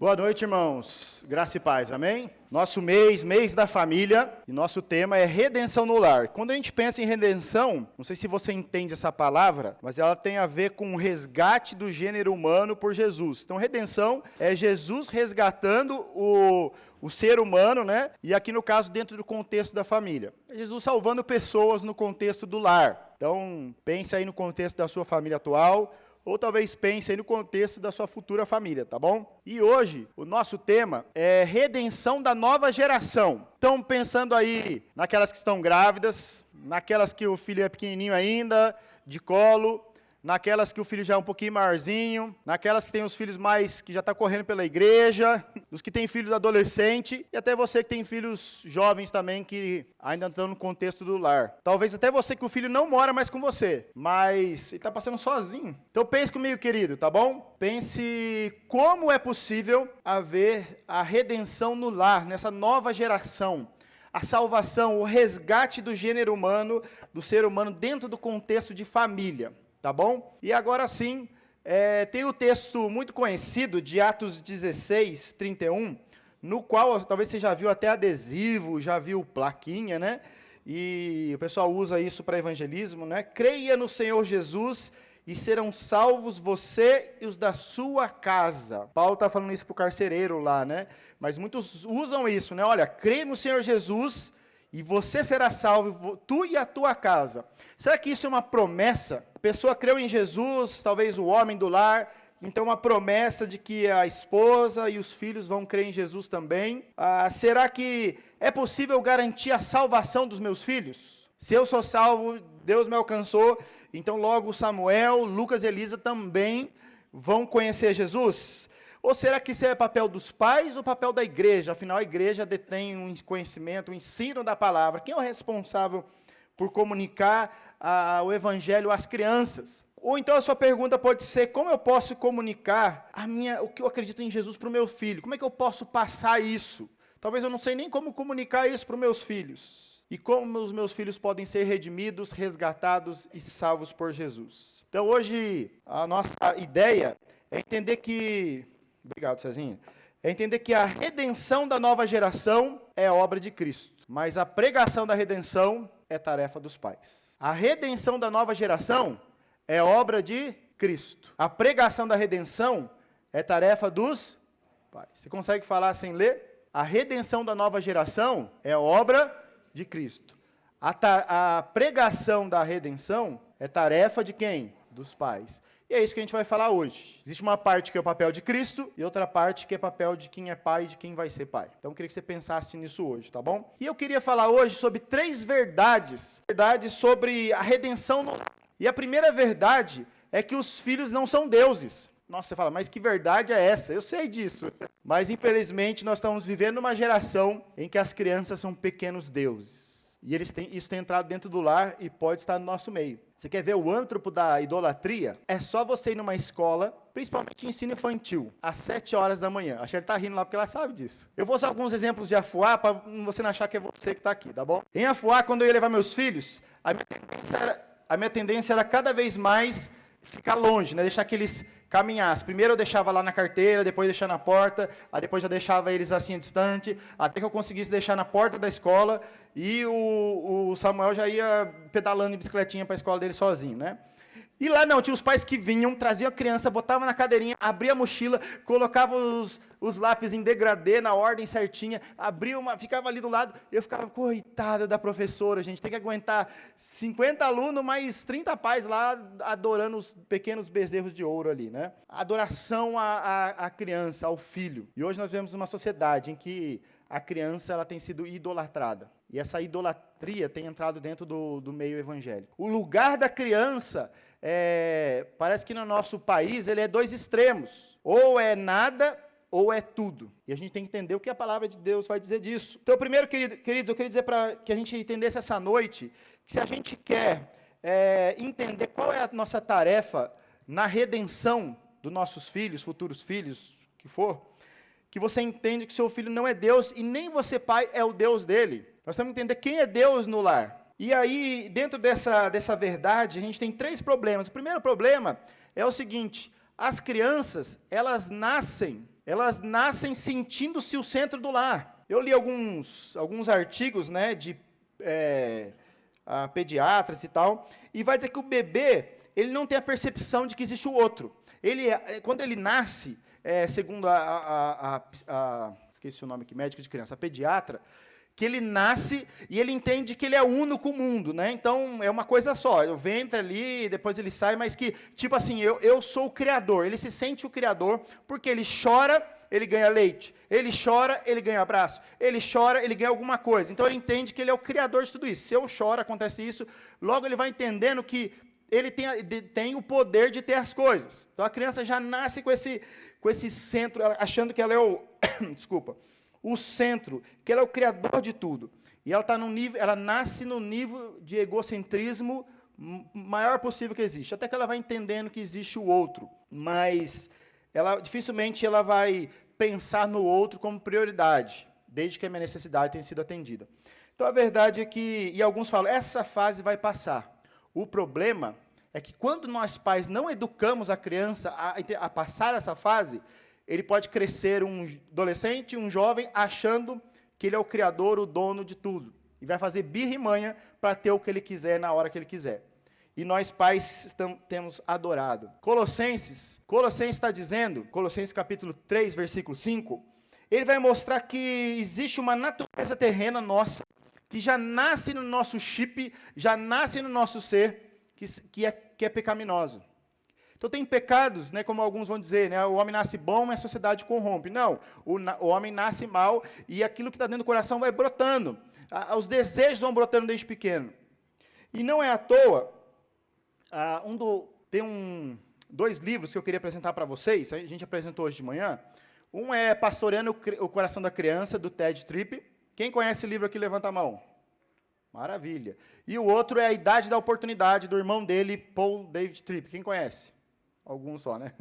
Boa noite, irmãos. Graça e paz, amém? Nosso mês da família, e nosso tema é redenção no lar. Quando a gente pensa em redenção, não sei se você entende essa palavra, mas ela tem a ver com o resgate do gênero humano por Jesus. Então, redenção é Jesus resgatando o ser humano, né? E aqui no caso, dentro do contexto da família. É Jesus salvando pessoas no contexto do lar. Então, pense aí no contexto da sua família atual, ou talvez pense aí no contexto da sua futura família, tá bom? E hoje, o nosso tema é redenção da nova geração. Então, pensando aí naquelas que estão grávidas, naquelas que o filho é pequenininho ainda, de colo, naquelas que o filho já é um pouquinho maiorzinho, naquelas que tem os filhos mais, que já está correndo pela igreja, os que têm filhos adolescentes, e até você que tem filhos jovens também, que ainda estão no contexto do lar. Talvez até você que o filho não mora mais com você, mas ele está passando sozinho. Então pense comigo, querido, tá bom? Pense como é possível haver a redenção no lar, nessa nova geração. A salvação, o resgate do gênero humano, do ser humano dentro do contexto de família. Tá bom? E agora sim, tem o texto muito conhecido de Atos 16, 31, no qual talvez você já viu até adesivo, já viu plaquinha, né? E o pessoal usa isso para evangelismo, né? Creia no Senhor Jesus e serão salvos você e os da sua casa. Paulo está falando isso para o carcereiro lá, né? Mas muitos usam isso, né? Olha, creia no Senhor Jesus e você será salvo, tu e a tua casa. Será que isso é uma promessa? A pessoa creu em Jesus, talvez o homem do lar, então uma promessa de que a esposa e os filhos vão crer em Jesus também. Será que é possível garantir a salvação dos meus filhos? Se eu sou salvo, Deus me alcançou, então logo Samuel, Lucas e Elisa também vão conhecer Jesus? Ou será que isso é papel dos pais ou papel da igreja? Afinal, a igreja detém um conhecimento, um ensino da palavra. Quem é o responsável por comunicar o evangelho às crianças? Ou então a sua pergunta pode ser, como eu posso comunicar o que eu acredito em Jesus para o meu filho? Como é que eu posso passar isso? Talvez eu não sei nem como comunicar isso para os meus filhos. E como os meus filhos podem ser redimidos, resgatados e salvos por Jesus. Então hoje a nossa ideia é entender que... Obrigado, Cezinha. É entender que a redenção da nova geração é obra de Cristo, mas a pregação da redenção é tarefa dos pais. A redenção da nova geração é obra de Cristo. A pregação da redenção é tarefa dos pais. Você consegue falar sem ler? A redenção da nova geração é obra de Cristo. A pregação da redenção é tarefa de quem? Dos pais. E é isso que a gente vai falar hoje. Existe uma parte que é o papel de Cristo e outra parte que é papel de quem é pai e de quem vai ser pai. Então eu queria que você pensasse nisso hoje, tá bom? E eu queria falar hoje sobre 3 verdades sobre a redenção no lar. E a primeira verdade é que os filhos não são deuses. Nossa, você fala, mas que verdade é essa? Eu sei disso. Mas infelizmente nós estamos vivendo uma geração em que as crianças são pequenos deuses. E isso tem entrado dentro do lar e pode estar no nosso meio. Você quer ver o antropo da idolatria? É só você ir numa escola, principalmente ensino infantil, às 7 horas da manhã. Acho que ele está rindo lá porque ela sabe disso. Eu vou usar alguns exemplos de Afuá para você não achar que é você que está aqui, tá bom? Em Afuá, quando eu ia levar meus filhos, a minha tendência era cada vez mais ficar longe, né? Deixar que eles caminhassem. Primeiro eu deixava lá na carteira, depois deixava na porta, aí depois já deixava eles assim distante, até que eu conseguisse deixar na porta da escola e o Samuel já ia pedalando em bicicletinha para a escola dele sozinho, né? E lá não, tinha os pais que vinham, traziam a criança, botavam na cadeirinha, abria a mochila, colocava os lápis em degradê, na ordem certinha, ficava ali do lado, eu ficava, coitada da professora, gente, tem que aguentar 50 alunos, mais 30 pais lá, adorando os pequenos bezerros de ouro ali, né? Adoração à criança, ao filho. E hoje nós vivemos uma sociedade em que a criança ela tem sido idolatrada. E essa idolatria tem entrado dentro do meio evangélico. O lugar da criança, parece que no nosso país, ele é 2 extremos. Ou é nada, ou é tudo. E a gente tem que entender o que a palavra de Deus vai dizer disso. Então, primeiro, queridos, eu queria dizer para que a gente entendesse essa noite, que se a gente quer entender qual é a nossa tarefa na redenção dos nossos filhos, futuros filhos, que for, que você entende que seu filho não é Deus e nem você, pai, é o Deus dele. Nós temos que entender quem é Deus no lar. E aí, dentro dessa verdade, a gente tem 3 problemas. O primeiro problema é o seguinte: as crianças, elas nascem elas nascem sentindo-se o centro do lar. Eu li alguns artigos, né, de pediatras e tal, e vai dizer que o bebê, ele não tem a percepção de que existe o outro. Quando ele nasce, segundo esqueci o nome aqui, médico de criança, a pediatra, que ele nasce e ele entende que ele é uno com o mundo, né? Então, é uma coisa só, o ventre ali, depois ele sai, mas que, tipo assim, eu sou o criador, ele se sente o criador, porque ele chora, ele ganha leite, ele chora, ele ganha abraço, ele chora, ele ganha alguma coisa, então ele entende que ele é o criador de tudo isso. Se eu choro, acontece isso, logo ele vai entendendo que ele tem o poder de ter as coisas. Então, a criança já nasce com esse centro, achando que ela é o centro, que ela é o criador de tudo. E ela nasce no nível de egocentrismo maior possível que existe, até que ela vai entendendo que existe o outro, mas dificilmente ela vai pensar no outro como prioridade, desde que a minha necessidade tenha sido atendida. Então, a verdade é que, e alguns falam, essa fase vai passar. O problema é que quando nós pais não educamos a criança a passar essa fase, ele pode crescer um adolescente, um jovem, achando que ele é o criador, o dono de tudo. E vai fazer birra e manha para ter o que ele quiser na hora que ele quiser. E nós pais temos adorado. Colossenses está dizendo, Colossenses capítulo 3, versículo 5, ele vai mostrar que existe uma natureza terrena nossa, que já nasce no nosso chip, já nasce no nosso ser, que é pecaminoso. Então, tem pecados, né, como alguns vão dizer, né, o homem nasce bom, mas a sociedade corrompe. Não, o homem nasce mal e aquilo que está dentro do coração vai brotando. Os desejos vão brotando desde pequeno. E não é à toa, tem dois livros que eu queria apresentar para vocês, a gente apresentou hoje de manhã. Um é Pastoreando o Coração da Criança, do Ted Tripp. Quem conhece o livro aqui, levanta a mão. Maravilha. E o outro é A Idade da Oportunidade, do irmão dele, Paul David Tripp. Quem conhece? Alguns só, né?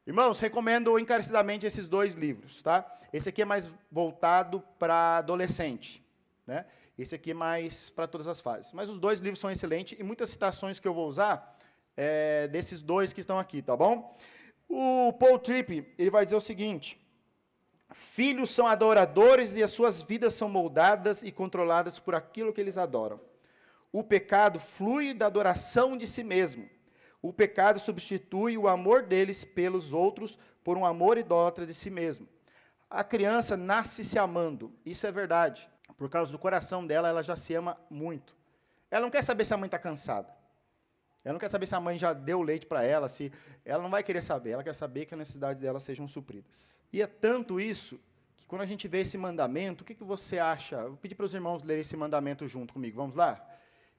Irmãos, recomendo encarecidamente esses dois livros, tá? Esse aqui é mais voltado para adolescente, né? Esse aqui é mais para todas as fases. Mas os dois livros são excelentes e muitas citações que eu vou usar desses dois que estão aqui, tá bom? O Paul Tripp, ele vai dizer o seguinte: filhos são adoradores e as suas vidas são moldadas e controladas por aquilo que eles adoram. O pecado flui da adoração de si mesmo. O pecado substitui o amor deles pelos outros por um amor idólatra de si mesmo. A criança nasce se amando, isso é verdade. Por causa do coração dela, ela já se ama muito. Ela não quer saber se a mãe está cansada. Ela não quer saber se a mãe já deu leite para ela, se ela não vai querer saber, ela quer saber que as necessidades dela sejam supridas. E é tanto isso, que quando a gente vê esse mandamento, o que você acha? Eu vou pedir para os irmãos lerem esse mandamento junto comigo, vamos lá?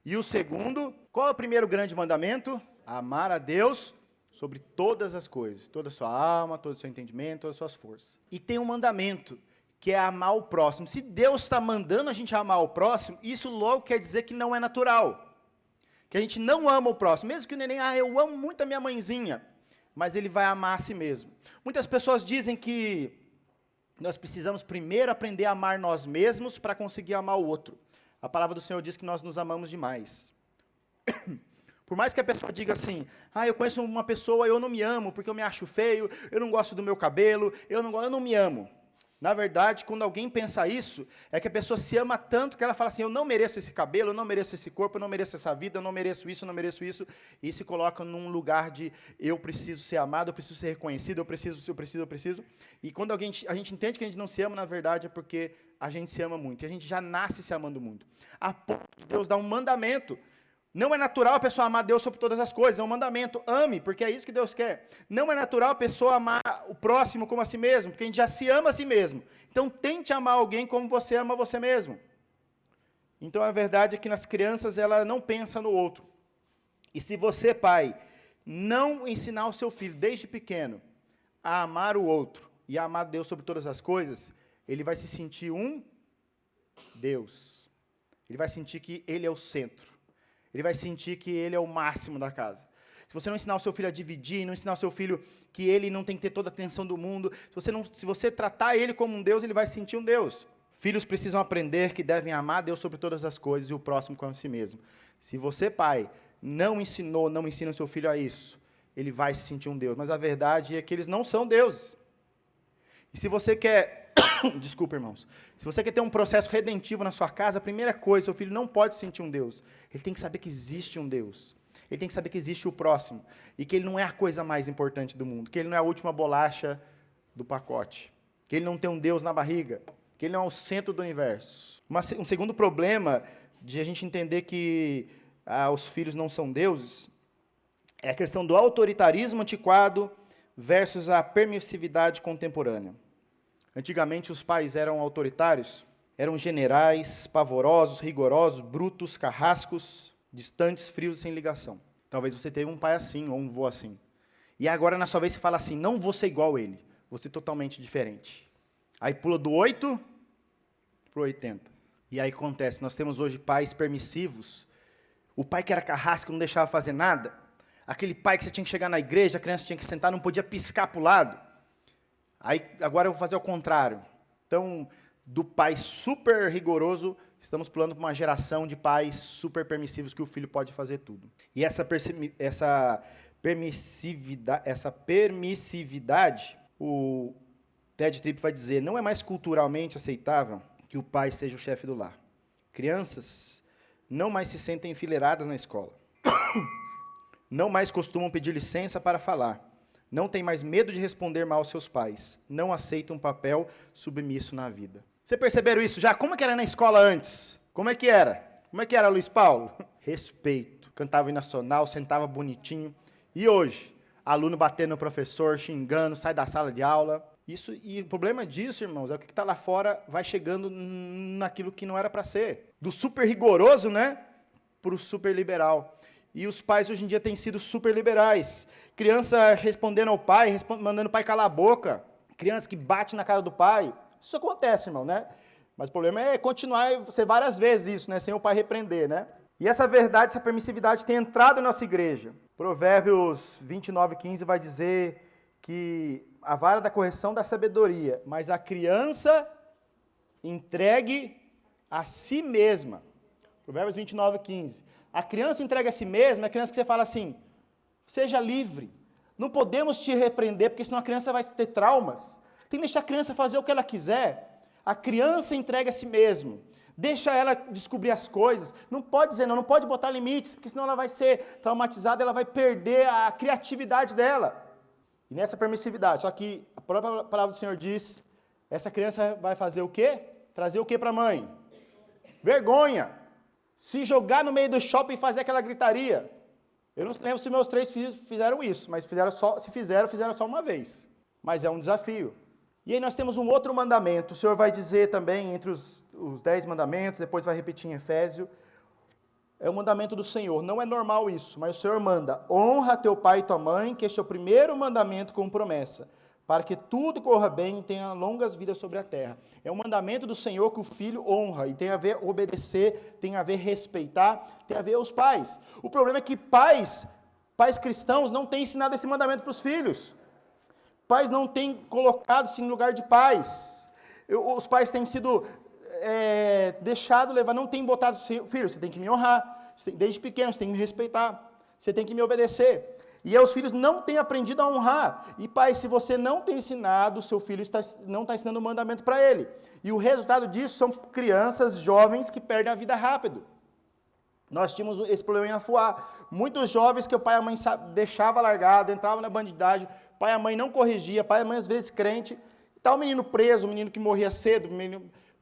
E o segundo, qual é o primeiro grande mandamento? Amar a Deus sobre todas as coisas, toda a sua alma, todo o seu entendimento, todas as suas forças. E tem um mandamento, que é amar o próximo. Se Deus está mandando a gente amar o próximo, isso logo quer dizer que não é natural. Que a gente não ama o próximo. Mesmo que o neném, eu amo muito a minha mãezinha, mas ele vai amar a si mesmo. Muitas pessoas dizem que nós precisamos primeiro aprender a amar nós mesmos para conseguir amar o outro. A palavra do Senhor diz que nós nos amamos demais. Por mais que a pessoa diga assim, eu conheço uma pessoa, eu não me amo, porque eu me acho feio, eu não gosto do meu cabelo, eu não me amo. Na verdade, quando alguém pensa isso, é que a pessoa se ama tanto que ela fala assim, eu não mereço esse cabelo, eu não mereço esse corpo, eu não mereço essa vida, eu não mereço isso, e se coloca num lugar de, eu preciso ser amado, eu preciso ser reconhecido, eu preciso. E quando a gente entende que a gente não se ama, na verdade, é porque a gente se ama muito, e a gente já nasce se amando muito. A ponto de Deus dar um mandamento. Não é natural a pessoa amar Deus sobre todas as coisas, é um mandamento, ame, porque é isso que Deus quer. Não é natural a pessoa amar o próximo como a si mesmo, porque a gente já se ama a si mesmo. Então, tente amar alguém como você ama você mesmo. Então, a verdade é que nas crianças, ela não pensa no outro. E se você, pai, não ensinar o seu filho, desde pequeno, a amar o outro e a amar Deus sobre todas as coisas, ele vai se sentir um Deus. Ele vai sentir que ele é o centro. Ele vai sentir que ele é o máximo da casa. Se você não ensinar o seu filho a dividir, não ensinar o seu filho que ele não tem que ter toda a atenção do mundo, se você tratar ele como um Deus, ele vai se sentir um Deus. Filhos precisam aprender que devem amar Deus sobre todas as coisas e o próximo como a si mesmo. Se você, pai, não ensina o seu filho a isso, ele vai se sentir um Deus. Mas a verdade é que eles não são deuses. E se você quer, desculpa, irmãos, se você quer ter um processo redentivo na sua casa, a primeira coisa, seu filho não pode sentir um Deus. Ele tem que saber que existe um Deus. Ele tem que saber que existe o próximo. E que ele não é a coisa mais importante do mundo. Que ele não é a última bolacha do pacote. Que ele não tem um Deus na barriga. Que ele não é o centro do universo. Um segundo problema de a gente entender que os filhos não são deuses é a questão do autoritarismo antiquado versus a permissividade contemporânea. Antigamente, os pais eram autoritários, eram generais, pavorosos, rigorosos, brutos, carrascos, distantes, frios e sem ligação. Talvez você tenha um pai assim, ou um vô assim. E agora, na sua vez, você fala assim, não vou ser igual a ele, vou ser totalmente diferente. Aí pula do 8 para o 80. E aí acontece, nós temos hoje pais permissivos. O pai que era carrasco, não deixava fazer nada. Aquele pai que você tinha que chegar na igreja, a criança tinha que sentar, não podia piscar para o lado. Aí, agora eu vou fazer o contrário. Então, do pai super rigoroso, estamos pulando para uma geração de pais super permissivos que o filho pode fazer tudo. E essa permissividade, o Ted Tripp vai dizer, não é mais culturalmente aceitável que o pai seja o chefe do lar. Crianças não mais se sentem enfileiradas na escola. Não mais costumam pedir licença para falar. Não têm mais medo de responder mal aos seus pais. Não aceitam um papel submisso na vida. Vocês perceberam isso já? Como é que era na escola antes? Como é que era? Como é que era, Luiz Paulo? Respeito. Cantava o hino nacional, sentava bonitinho. E hoje? Aluno batendo no professor, xingando, sai da sala de aula. E o problema disso, irmãos, é que o que está lá fora vai chegando naquilo que não era para ser. Do super rigoroso, né, para o super liberal. E os pais hoje em dia têm sido super liberais. Criança respondendo ao pai, mandando o pai calar a boca. Criança que bate na cara do pai. Isso acontece, irmão, né? Mas o problema é continuar, ser várias vezes isso, né, sem o pai repreender, né? E essa verdade, essa permissividade tem entrado na nossa igreja. Provérbios 29:15 vai dizer que a vara da correção da sabedoria, mas a criança entregue a si mesma. Provérbios 29:15. A criança entrega a si mesma, é a criança que você fala assim, seja livre. Não podemos te repreender, porque senão a criança vai ter traumas. Tem que deixar a criança fazer o que ela quiser. A criança entrega a si mesma. Deixa ela descobrir as coisas. Não pode dizer não pode botar limites, porque senão ela vai ser traumatizada, ela vai perder a criatividade dela. E nessa permissividade, só que a própria palavra do Senhor diz, essa criança vai fazer o quê? Trazer o quê para a mãe? Vergonha. Se jogar no meio do shopping e fazer aquela gritaria. Eu não lembro se meus 3 filhos fizeram isso, mas fizeram só uma vez. Mas é um desafio. E aí nós temos um outro mandamento. O Senhor vai dizer também, entre os 10 mandamentos, depois vai repetir em Efésio, é o mandamento do Senhor. Não é normal isso, mas o Senhor manda, honra teu pai e tua mãe, que este é o primeiro mandamento com promessa, para que tudo corra bem e tenha longas vidas sobre a terra. É um mandamento do Senhor que o filho honra, e tem a ver obedecer, tem a ver respeitar, tem a ver os pais. O problema é que pais cristãos não têm ensinado esse mandamento para os filhos. Pais não têm colocado-se em lugar de pais. Os pais têm sido deixados levar, não têm botado, filho, você tem que me honrar, desde pequeno você tem que me respeitar, você tem que me obedecer. E aí os filhos não têm aprendido a honrar. E pai, se você não tem ensinado, o seu filho não está ensinando o mandamento para ele. E o resultado disso são crianças, jovens que perdem a vida rápido. Nós tínhamos esse problema em Afuá. Muitos jovens que o pai e a mãe deixava largado, entravam na bandidagem, pai e a mãe não corrigia, pai e a mãe às vezes crente. Está o menino preso, o menino que morria cedo.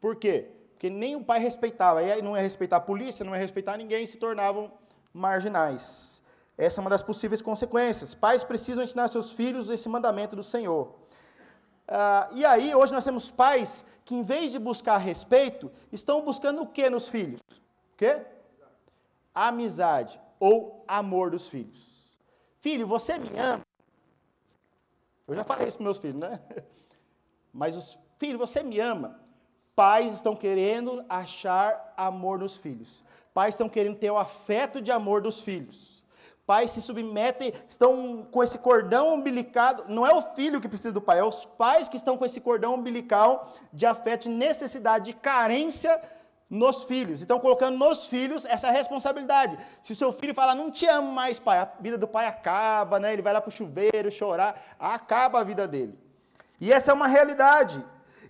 Por quê? Porque nem o pai respeitava. E aí não ia respeitar a polícia, não ia respeitar ninguém, se tornavam marginais. Essa é uma das possíveis consequências. Pais precisam ensinar seus filhos esse mandamento do Senhor. E aí, hoje nós temos pais que, em vez de buscar respeito, estão buscando o que nos filhos? O quê? Amizade ou amor dos filhos. Filho, você me ama? Eu já falei isso para meus filhos, né? Mas, filho, você me ama? Pais estão querendo achar amor nos filhos. Pais estão querendo ter o afeto de amor dos filhos. Pais se submetem, estão com esse cordão umbilicado, não é o filho que precisa do pai, é os pais que estão com esse cordão umbilical de afeto, de necessidade, de carência nos filhos. Então, colocando nos filhos essa responsabilidade. Se o seu filho falar, não te amo mais, pai, a vida do pai acaba, né? Ele vai lá para o chuveiro chorar, acaba a vida dele. E essa é uma realidade.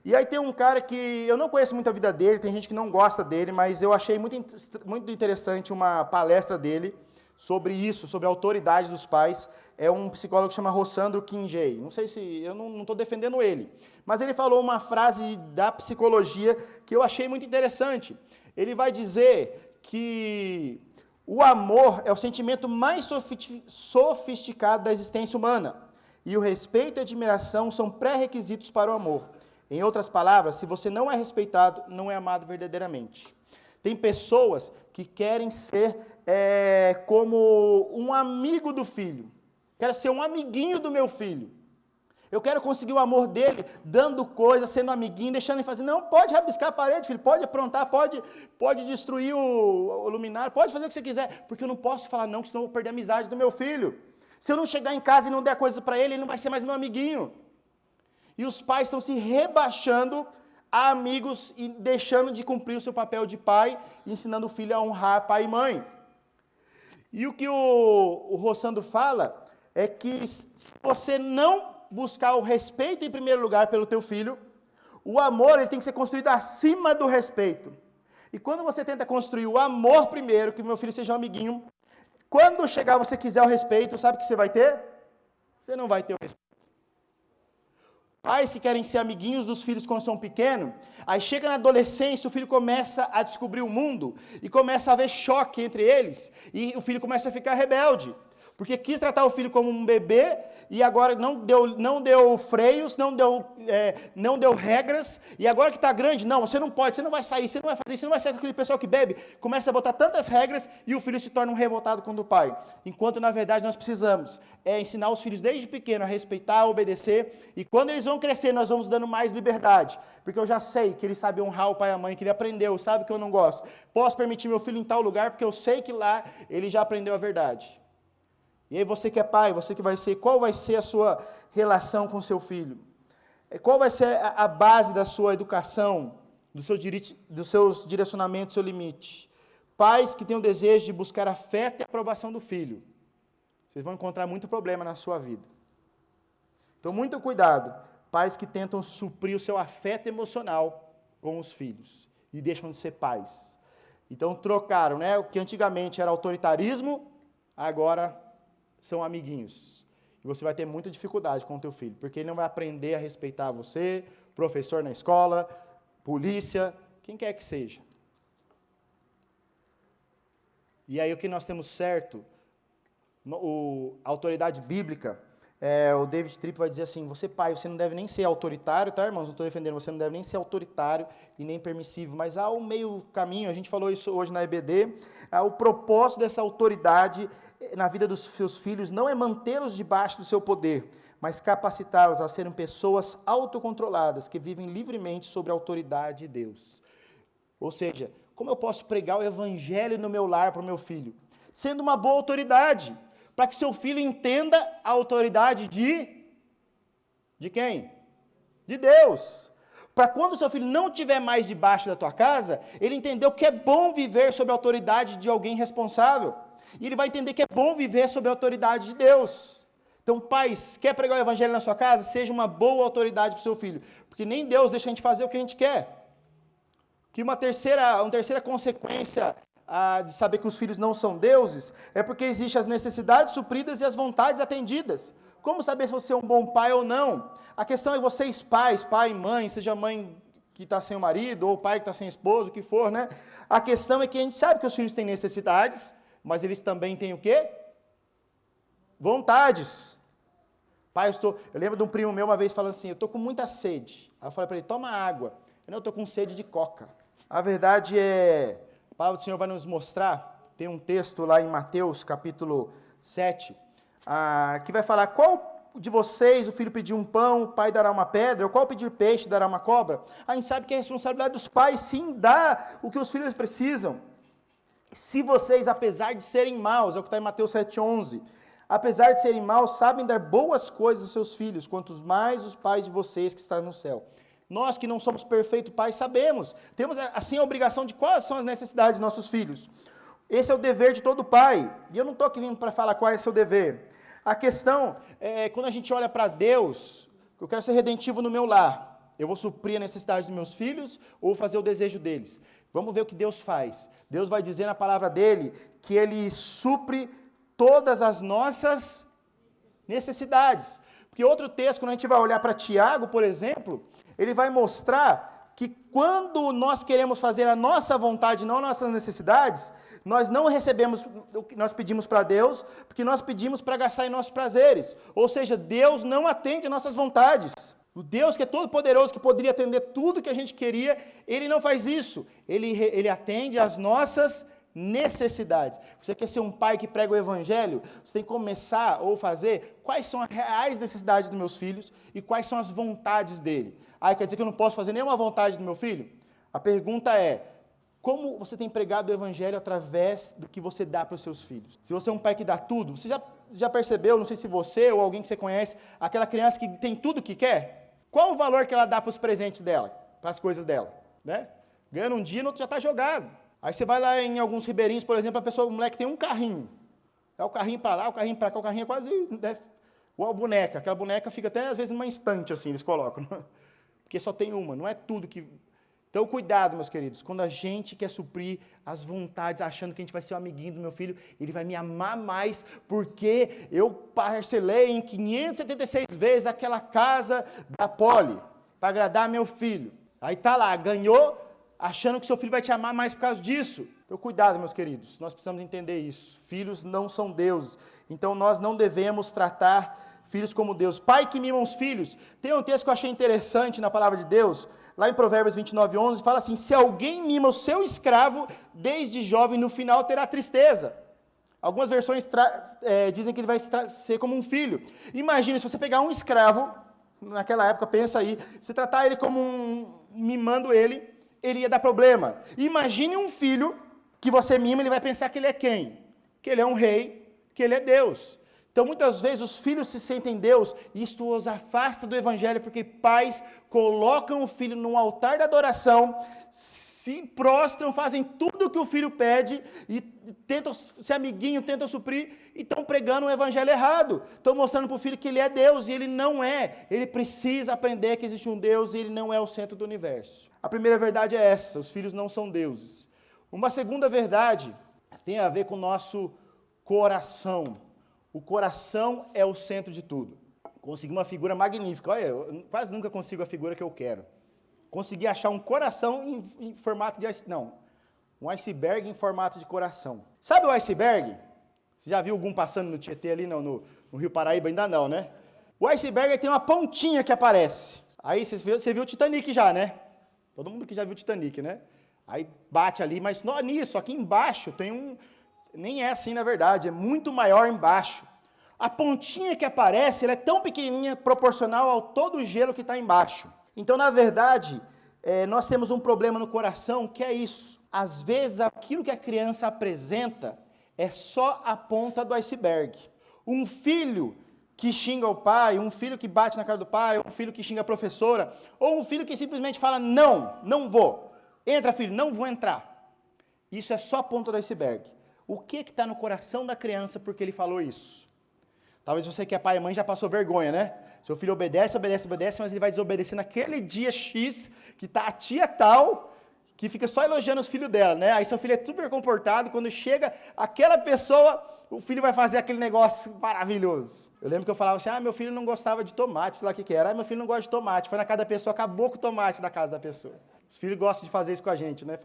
E aí tem um cara que eu não conheço muito a vida dele, tem gente que não gosta dele, mas eu achei muito interessante uma palestra dele sobre isso, sobre a autoridade dos pais. É um psicólogo que chama Rossandro Kinjay. Não sei se, eu não estou defendendo ele, mas ele falou uma frase da psicologia que eu achei muito interessante. Ele vai dizer que o amor é o sentimento mais sofisticado da existência humana, e o respeito e a admiração são pré-requisitos para o amor. Em outras palavras, se você não é respeitado, não é amado verdadeiramente. Tem pessoas que querem ser como um amigo do filho. Quero ser um amiguinho do meu filho. Eu quero conseguir o amor dele, dando coisas, sendo amiguinho, deixando ele fazer. Não, pode rabiscar a parede, filho, pode aprontar, pode destruir o luminário, pode fazer o que você quiser, porque eu não posso falar não, senão eu vou perder a amizade do meu filho. Se eu não chegar em casa e não der coisa para ele, ele não vai ser mais meu amiguinho. E os pais estão se rebaixando a amigos e deixando de cumprir o seu papel de pai, ensinando o filho a honrar pai e mãe. E o que o Rossandro fala é que se você não buscar o respeito em primeiro lugar pelo teu filho, o amor ele tem que ser construído acima do respeito. E quando você tenta construir o amor primeiro, que meu filho seja um amiguinho, quando chegar você quiser o respeito, sabe o que você vai ter? Você não vai ter o respeito. Pais que querem ser amiguinhos dos filhos quando são pequenos, aí chega na adolescência, o filho começa a descobrir o mundo, e começa a haver choque entre eles, e o filho começa a ficar rebelde, porque quis tratar o filho como um bebê, e agora não deu freios, não deu regras, e agora que está grande, não, você não pode, você não vai sair, você não vai fazer isso, você não vai sair com aquele pessoal que bebe, começa a botar tantas regras, e o filho se torna um revoltado contra o pai, enquanto na verdade nós precisamos ensinar os filhos desde pequeno a respeitar, a obedecer, e quando eles vão crescer, nós vamos dando mais liberdade, porque eu já sei que ele sabe honrar o pai e a mãe, que ele aprendeu, sabe que eu não gosto, posso permitir meu filho em tal lugar, porque eu sei que lá ele já aprendeu a verdade. E aí você que é pai, você que vai ser, qual vai ser a sua relação com seu filho? Qual vai ser a base da sua educação, dos seus direcionamentos, seu limite? Pais que têm o desejo de buscar afeto e aprovação do filho, vocês vão encontrar muito problema na sua vida. Então, muito cuidado. Pais que tentam suprir o seu afeto emocional com os filhos e deixam de ser pais. Então, trocaram, né? O que antigamente era autoritarismo, agora são amiguinhos. E você vai ter muita dificuldade com o teu filho, porque ele não vai aprender a respeitar você, professor na escola, polícia, quem quer que seja. E aí o que nós temos certo, a autoridade bíblica, o David Tripp vai dizer assim, você pai, você não deve nem ser autoritário, tá irmãos? Não estou defendendo, você não deve nem ser autoritário e nem permissivo, mas há um meio caminho, a gente falou isso hoje na EBD, o propósito dessa autoridade na vida dos seus filhos não é mantê-los debaixo do seu poder, mas capacitá-los a serem pessoas autocontroladas, que vivem livremente sobre a autoridade de Deus. Ou seja, como eu posso pregar o evangelho no meu lar para o meu filho? Sendo uma boa autoridade, para que seu filho entenda a autoridade de quem? De Deus. Para quando seu filho não estiver mais debaixo da tua casa, ele entendeu que é bom viver sob a autoridade de alguém responsável. E ele vai entender que é bom viver sob a autoridade de Deus. Então, pais, quer pregar o evangelho na sua casa? Seja uma boa autoridade para o seu filho. Porque nem Deus deixa a gente fazer o que a gente quer. Que uma terceira consequência de saber que os filhos não são deuses, é porque existem as necessidades supridas e as vontades atendidas. Como saber se você é um bom pai ou não? A questão é vocês pais, pai e mãe, seja mãe que está sem o marido, ou pai que está sem esposo, o que for, né? A questão é que a gente sabe que os filhos têm necessidades, mas eles também têm o quê? Vontades. Pai, eu lembro de um primo meu uma vez falando assim, eu estou com muita sede. Aí eu falei para ele, toma água. Eu estou com sede de coca. A verdade é, a palavra do Senhor vai nos mostrar, tem um texto lá em Mateus, capítulo 7, que vai falar, qual de vocês o filho pedir um pão, o pai dará uma pedra, ou qual pedir peixe, dará uma cobra? A gente sabe que é a responsabilidade dos pais, sim, dar o que os filhos precisam. Se vocês, apesar de serem maus, é o que está em Mateus 7,11, apesar de serem maus, sabem dar boas coisas aos seus filhos, quantos mais os pais de vocês que estão no céu. Nós que não somos perfeitos pais sabemos, temos assim a obrigação de quais são as necessidades dos nossos filhos. Esse é o dever de todo pai, e eu não estou aqui vindo para falar qual é o seu dever. A questão é, quando a gente olha para Deus, Eu quero ser redentivo no meu lar. Eu vou suprir a necessidade dos meus filhos ou fazer o desejo deles? Vamos ver o que Deus faz. Deus vai dizer na palavra dele que ele supre todas as nossas necessidades. Porque outro texto, quando a gente vai olhar para Tiago, por exemplo, ele vai mostrar que quando nós queremos fazer a nossa vontade, não nossas necessidades, nós não recebemos o que nós pedimos para Deus, porque nós pedimos para gastar em nossos prazeres. Ou seja, Deus não atende nossas vontades. O Deus que é todo poderoso, que poderia atender tudo que a gente queria, Ele não faz isso. Ele atende às nossas necessidades. Você quer ser um pai que prega o evangelho? Você tem que começar ou fazer quais são as reais necessidades dos meus filhos e quais são as vontades dele. Quer dizer que eu não posso fazer nenhuma vontade do meu filho? A pergunta é, como você tem pregado o evangelho através do que você dá para os seus filhos? Se você é um pai que dá tudo, você já percebeu, não sei se você ou alguém que você conhece, aquela criança que tem tudo que quer? Qual o valor que ela dá para os presentes dela, para as coisas dela? Né? Ganhando um dia, no outro já está jogado. Aí você vai lá em alguns ribeirinhos, por exemplo, o moleque tem um carrinho. É o carrinho para lá, o carrinho para cá, o carrinho é quase igual a boneca. Aquela boneca fica até, às vezes, numa estante, assim, eles colocam. Porque só tem uma, não é tudo que... Então, cuidado, meus queridos, quando a gente quer suprir as vontades, achando que a gente vai ser o amiguinho do meu filho, ele vai me amar mais, porque eu parcelei em 576 vezes aquela casa da Poli, para agradar meu filho. Aí tá lá, ganhou, achando que seu filho vai te amar mais por causa disso. Então, cuidado, meus queridos, nós precisamos entender isso. Filhos não são deuses, então nós não devemos tratar filhos como Deus. Pai que mima os filhos. Tem um texto que eu achei interessante na palavra de Deus, lá em Provérbios 29:11, fala assim, se alguém mima o seu escravo, desde jovem, no final terá tristeza. Algumas versões dizem que ele vai ser como um filho. Imagina, se você pegar um escravo, naquela época, pensa aí, se tratar ele como mimando ele ia dar problema. Imagine um filho que você mima, ele vai pensar que ele é quem? Que ele é um rei, que ele é Deus. Então, muitas vezes, os filhos se sentem Deus, e isto os afasta do evangelho, porque pais colocam o filho num altar de adoração, se prostram, fazem tudo o que o filho pede, e tentam ser amiguinho, tentam suprir, e estão pregando o evangelho errado. Estão mostrando para o filho que ele é Deus, e ele não é. Ele precisa aprender que existe um Deus, e ele não é o centro do universo. A primeira verdade é essa, os filhos não são deuses. Uma segunda verdade tem a ver com o nosso coração. O coração é o centro de tudo. Consegui uma figura magnífica. Olha, eu quase nunca consigo a figura que eu quero. Consegui achar um coração em formato de... Não, um iceberg em formato de coração. Sabe o iceberg? Você já viu algum passando no Tietê ali no Rio Paraíba? Ainda não, né? O iceberg tem uma pontinha que aparece. Aí você viu o Titanic já, né? Todo mundo que já viu o Titanic, né? Aí bate ali, mas não nisso, aqui embaixo tem um... Nem é assim, na verdade, é muito maior embaixo. A pontinha que aparece, ela é tão pequenininha, proporcional ao todo o gelo que está embaixo. Então, na verdade, nós temos um problema no coração, que é isso. Às vezes, aquilo que a criança apresenta é só a ponta do iceberg. Um filho que xinga o pai, um filho que bate na cara do pai, um filho que xinga a professora, ou um filho que simplesmente fala, não vou. Entra, filho, não vou entrar. Isso é só a ponta do iceberg. O que está no coração da criança porque ele falou isso? Talvez você que é pai e mãe já passou vergonha, né? Seu filho obedece, mas ele vai desobedecer naquele dia X, que está a tia tal, que fica só elogiando os filhos dela, né? Aí seu filho é super comportado, quando chega aquela pessoa, o filho vai fazer aquele negócio maravilhoso. Eu lembro que eu falava assim, meu filho não gostava de tomate, sei lá o que era. Meu filho não gosta de tomate. Foi na casa da pessoa, acabou com o tomate da casa da pessoa. Os filhos gostam de fazer isso com a gente, né?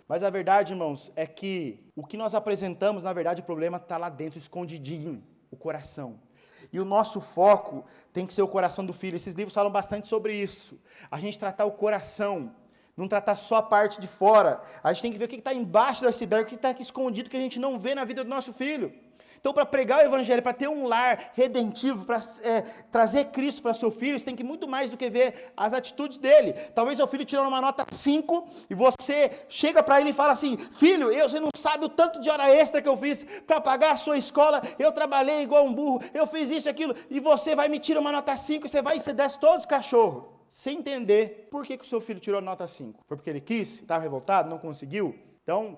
Mas a verdade, irmãos, é que o que nós apresentamos, na verdade, o problema está lá dentro, escondidinho, o coração. E o nosso foco tem que ser o coração do filho. Esses livros falam bastante sobre isso. A gente tratar o coração, não tratar só a parte de fora. A gente tem que ver o que está embaixo do iceberg, o que está aqui escondido, que a gente não vê na vida do nosso filho. Então, para pregar o evangelho, para ter um lar redentivo, para trazer Cristo para seu filho, você tem que muito mais do que ver as atitudes dele. Talvez seu filho tirou uma nota 5 e você chega para ele e fala assim, filho, você não sabe o tanto de hora extra que eu fiz para pagar a sua escola, eu trabalhei igual um burro, eu fiz isso e aquilo, e você vai me tirar uma nota 5 e você desce todos os cachorros, sem entender por que o seu filho tirou nota 5. Foi porque ele quis, estava revoltado, não conseguiu? Então,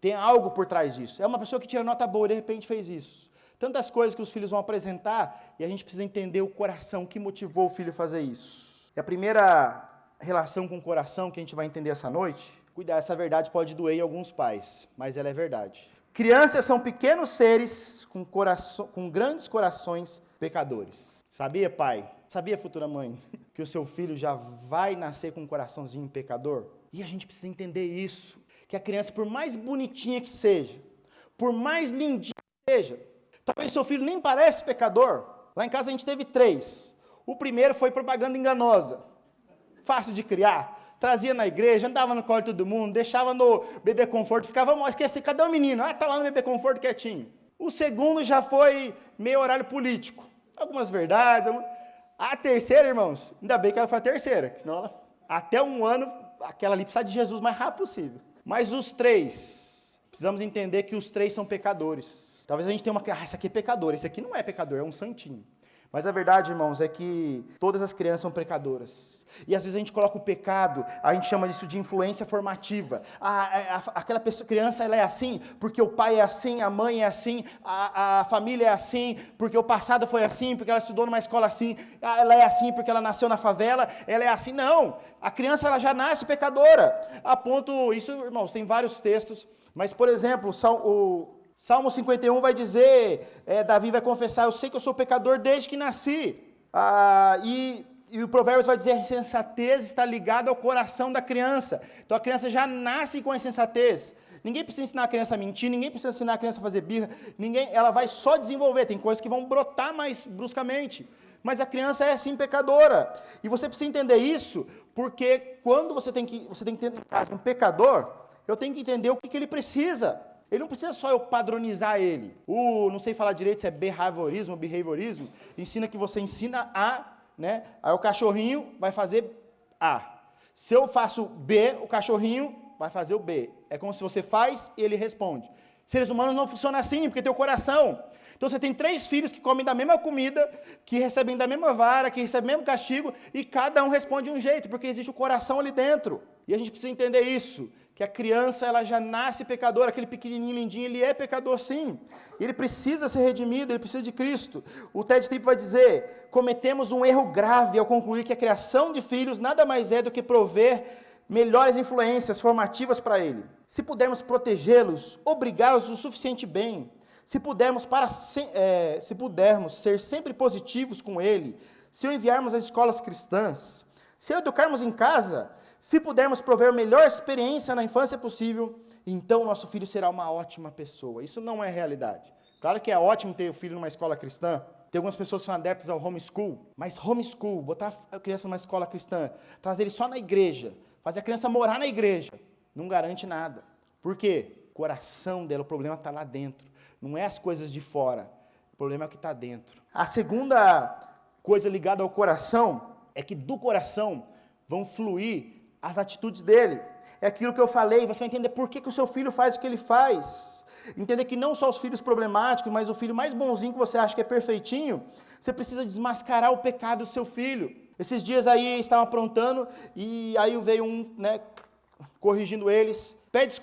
tem algo por trás disso. É uma pessoa que tira nota boa e de repente fez isso. tantas coisas que os filhos vão apresentar, e a gente precisa entender o coração, o que motivou o filho a fazer isso. E a primeira relação com o coração que a gente vai entender essa noite, cuidado, essa verdade pode doer em alguns pais, mas ela é verdade. Crianças são pequenos seres com grandes corações pecadores. Sabia, pai? Sabia, futura mãe, que o seu filho já vai nascer com um coraçãozinho pecador? E a gente precisa entender isso, que a criança, por mais bonitinha que seja, por mais lindinha que seja, talvez seu filho nem parece pecador. Lá em casa a gente teve 3. O primeiro foi propaganda enganosa, fácil de criar, trazia na igreja, andava no colo de todo mundo, deixava no bebê conforto, ficava, esqueci, cadê o menino? Tá lá no bebê conforto quietinho. O segundo já foi meio horário político, algumas verdades. A terceira, irmãos, ainda bem que ela foi a terceira, senão ela, até 1 ano, aquela ali precisa de Jesus o mais rápido possível. Mas os 3, precisamos entender que os 3 são pecadores. Talvez a gente tenha esse aqui é pecador, esse aqui não é pecador, é um santinho. Mas a verdade, irmãos, é que todas as crianças são pecadoras. E às vezes a gente coloca o pecado, a gente chama isso de influência formativa. Aquela criança, ela é assim, porque o pai é assim, a mãe é assim, a família é assim, porque o passado foi assim, porque ela estudou numa escola assim, ela é assim porque ela nasceu na favela, ela é assim. Não, a criança ela já nasce pecadora. A ponto, isso, irmãos, tem vários textos, mas, por exemplo, o Salmo 51 vai dizer, Davi vai confessar, eu sei que eu sou pecador desde que nasci. E o Provérbios vai dizer, a insensatez está ligada ao coração da criança. Então a criança já nasce com a insensatez. Ninguém precisa ensinar a criança a mentir, ninguém precisa ensinar a criança a fazer birra, ela vai só desenvolver, tem coisas que vão brotar mais bruscamente. Mas a criança é sim pecadora. E você precisa entender isso, porque quando você tem que ter, no caso, um pecador, eu tenho que entender o que ele precisa. Ele não precisa só eu padronizar ele. Não sei falar direito se é behaviorismo ou behaviorismo, ensina que você ensina A, né? Aí o cachorrinho vai fazer A. Se eu faço B, o cachorrinho vai fazer o B. É como se você faz e ele responde. Seres humanos não funcionam assim, porque tem o coração. Então você tem 3 filhos que comem da mesma comida, que recebem da mesma vara, que recebem o mesmo castigo, e cada um responde de um jeito, porque existe o coração ali dentro. E a gente precisa entender isso, que a criança ela já nasce pecador, aquele pequenininho lindinho, ele é pecador sim. Ele precisa ser redimido, ele precisa de Cristo. O Ted Tripp vai dizer, cometemos um erro grave ao concluir que a criação de filhos nada mais é do que prover melhores influências formativas para ele. Se pudermos protegê-los, obrigá-los o suficiente bem, se pudermos ser sempre positivos com ele, se o enviarmos às escolas cristãs, se o educarmos em casa, se pudermos prover a melhor experiência na infância possível, então nosso filho será uma ótima pessoa. Isso não é realidade. Claro que é ótimo ter o filho numa escola cristã. Tem algumas pessoas que são adeptas ao homeschool, mas homeschool, botar a criança numa escola cristã, trazer ele só na igreja, fazer a criança morar na igreja, não garante nada. Por quê? O coração dela, o problema está lá dentro. Não é as coisas de fora, o problema é o que está dentro. A segunda coisa ligada ao coração é que do coração vão fluir as atitudes dele. É aquilo que eu falei, você vai entender por que o seu filho faz o que ele faz. Entender que não só os filhos problemáticos, mas o filho mais bonzinho que você acha que é perfeitinho, você precisa desmascarar o pecado do seu filho. Esses dias aí estavam aprontando, e aí veio um, corrigindo eles. Pede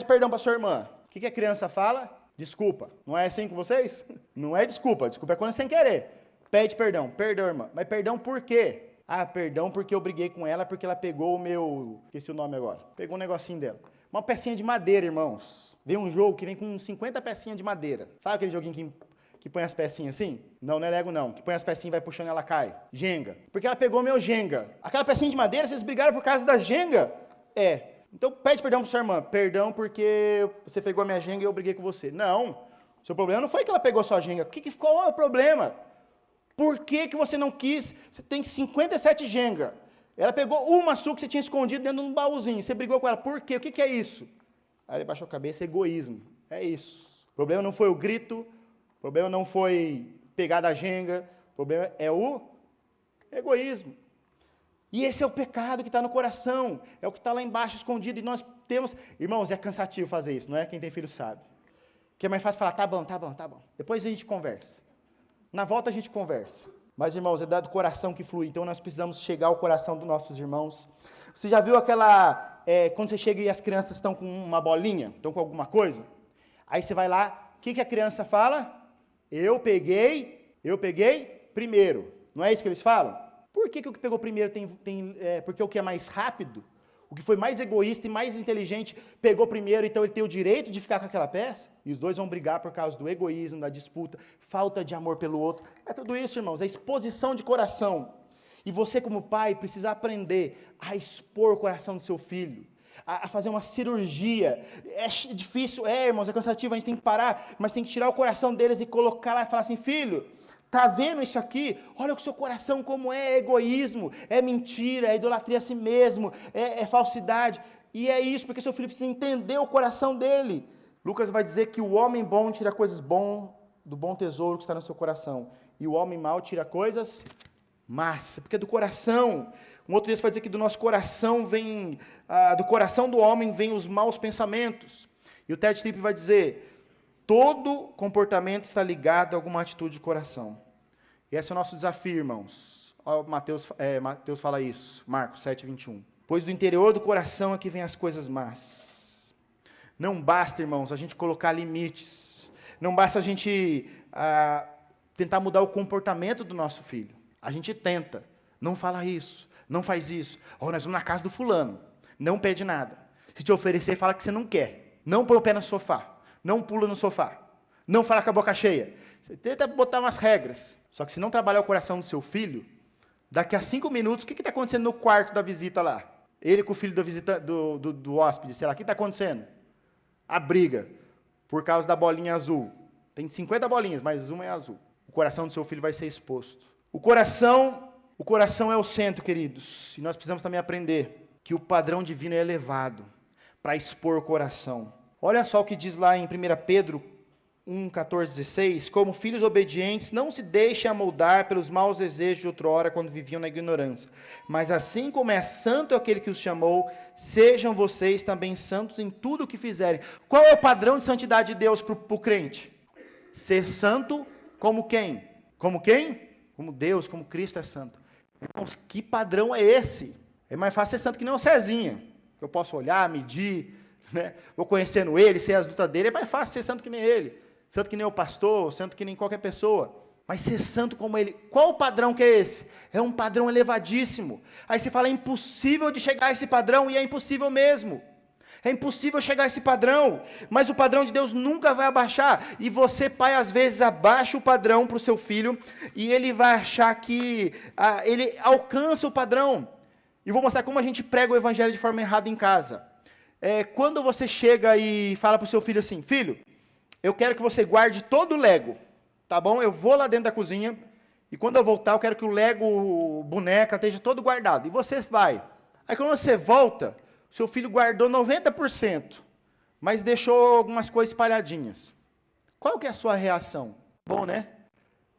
perdão para sua irmã. O que a criança fala? Desculpa. Não é assim com vocês? Não é desculpa é quando é sem querer. Pede perdão, irmã. Mas perdão por quê? Perdão porque eu briguei com ela, porque ela pegou o meu... Esqueci o nome agora. Pegou um negocinho dela. Uma pecinha de madeira, irmãos. Vem um jogo que vem com 50 pecinhas de madeira. Sabe aquele joguinho que põe as pecinhas assim? Não é Lego não. Que põe as pecinhas e vai puxando e ela cai. Jenga. Porque ela pegou o meu Jenga. Aquela pecinha de madeira, vocês brigaram por causa da Jenga? Então pede perdão para sua irmã. Perdão porque você pegou a minha Jenga e eu briguei com você. Não. O seu problema não foi que ela pegou a sua Jenga. Qual é o problema? Por que você não quis? Você tem 57 Jenga. Ela pegou uma sua que você tinha escondido dentro de um baúzinho. Você brigou com ela. Por quê? O que é isso? Aí ele baixou a cabeça, egoísmo. É isso. O problema não foi o grito. O problema não foi pegar da Jenga. O problema é o egoísmo. E esse é o pecado que está no coração. É o que está lá embaixo escondido. E nós temos... Irmãos, é cansativo fazer isso, não é? Quem tem filho sabe. Que é mais fácil falar, tá bom. Depois a gente conversa. Na volta a gente conversa. Mas, irmãos, é do coração que flui. Então, nós precisamos chegar ao coração dos nossos irmãos. Você já viu aquela... quando você chega e as crianças estão com uma bolinha? Estão com alguma coisa? Aí você vai lá, o que a criança fala? Eu peguei primeiro. Não é isso que eles falam? Por que o que pegou primeiro porque o que é mais rápido, o que foi mais egoísta e mais inteligente, pegou primeiro, então ele tem o direito de ficar com aquela peça? E os dois vão brigar por causa do egoísmo, da disputa, falta de amor pelo outro. É tudo isso, irmãos, é exposição de coração. E você, como pai, precisa aprender a expor o coração do seu filho, a fazer uma cirurgia. É difícil, irmãos, é cansativo, a gente tem que parar, mas tem que tirar o coração deles e colocar lá e falar assim: filho, tá vendo isso aqui? Olha o seu coração como é egoísmo, é mentira, é idolatria a si mesmo, é falsidade. E é isso, porque seu filho precisa entender o coração dele. Lucas vai dizer que o homem bom tira coisas do bom tesouro que está no seu coração, e o homem mau tira coisas más, porque é do coração. Um outro texto vai dizer que do nosso coração vem, do coração do homem vem os maus pensamentos. E o Ted Tripp vai dizer: todo comportamento está ligado a alguma atitude de coração. E esse é o nosso desafio, irmãos. Mateus fala isso, Marcos 7:21. Pois do interior do coração é que vem as coisas más. Não basta, irmãos, a gente colocar limites. Não basta a gente tentar mudar o comportamento do nosso filho. A gente tenta. Não fala isso, não faz isso. Nós vamos na casa do fulano. Não pede nada. Se te oferecer, fala que você não quer. Não põe o pé no sofá. Não pula no sofá. Não fala com a boca cheia. Você tenta botar umas regras. Só que se não trabalhar o coração do seu filho, daqui a 5 minutos, o que está acontecendo no quarto da visita lá? Ele com o filho do hóspede, sei lá, o que está acontecendo? A briga, por causa da bolinha azul. Tem 50 bolinhas, mas uma é azul. O coração do seu filho vai ser exposto. O coração é o centro, queridos. E nós precisamos também aprender que o padrão divino é elevado para expor o coração. Olha só o que diz lá em 1 Pedro 1:14-16, como filhos obedientes, não se deixem amoldar pelos maus desejos de outrora, quando viviam na ignorância. Mas assim como é santo aquele que os chamou, sejam vocês também santos em tudo o que fizerem. Qual é o padrão de santidade de Deus para o crente? Ser santo como quem? Como quem? Como Deus, como Cristo é santo. Irmãos, que padrão é esse? É mais fácil ser santo que nem o Cezinha, que eu posso olhar, medir, né? Vou conhecendo ele, sei as lutas dele, é mais fácil ser santo que nem ele. Santo que nem o pastor, santo que nem qualquer pessoa. Mas ser santo como ele, qual o padrão que é esse? É um padrão elevadíssimo. Aí você fala, é impossível de chegar a esse padrão, e é impossível mesmo. É impossível chegar a esse padrão, mas o padrão de Deus nunca vai abaixar. E você, pai, às vezes abaixa o padrão para o seu filho, e ele vai achar que ele alcança o padrão. E vou mostrar como a gente prega o evangelho de forma errada em casa. Quando você chega e fala para o seu filho assim: filho, eu quero que você guarde todo o Lego, tá bom? Eu vou lá dentro da cozinha, e quando eu voltar, eu quero que o Lego, boneca, esteja todo guardado. E você vai. Aí quando você volta, seu filho guardou 90%, mas deixou algumas coisas espalhadinhas. Qual que é a sua reação? Bom, né?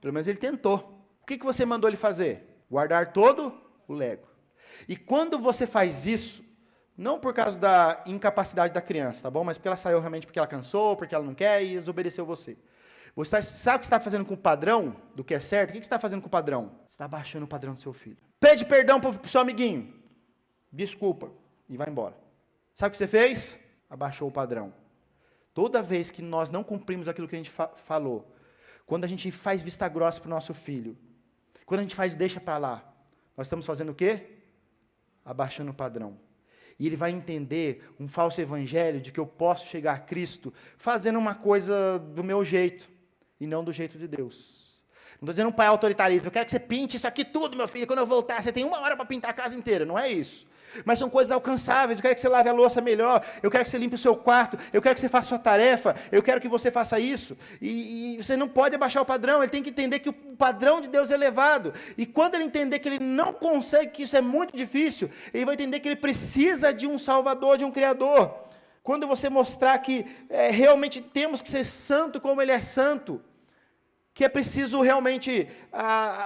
Pelo menos ele tentou. O que você mandou ele fazer? Guardar todo o Lego. E quando você faz isso, não por causa da incapacidade da criança, tá bom? Mas porque ela saiu realmente porque ela cansou, porque ela não quer e desobedeceu você. Você sabe o que você está fazendo com o padrão do que é certo? O que você está fazendo com o padrão? Você está abaixando o padrão do seu filho. Pede perdão para o seu amiguinho. Desculpa. E vai embora. Sabe o que você fez? Abaixou o padrão. Toda vez que nós não cumprimos aquilo que a gente falou, quando a gente faz vista grossa para o nosso filho, quando a gente faz deixa para lá, nós estamos fazendo o quê? Abaixando o padrão. E ele vai entender um falso evangelho de que eu posso chegar a Cristo fazendo uma coisa do meu jeito, e não do jeito de Deus. Não estou dizendo um pai autoritarista, eu quero que você pinte isso aqui tudo, meu filho, quando eu voltar, você tem 1 hora para pintar a casa inteira, não é isso. Mas são coisas alcançáveis. Eu quero que você lave a louça melhor, eu quero que você limpe o seu quarto, eu quero que você faça a sua tarefa, eu quero que você faça isso. E você não pode abaixar o padrão, ele tem que entender que o padrão de Deus é elevado. E quando ele entender que ele não consegue, que isso é muito difícil, ele vai entender que ele precisa de um Salvador, de um Criador. Quando você mostrar que realmente temos que ser santo como ele é santo, que é preciso realmente,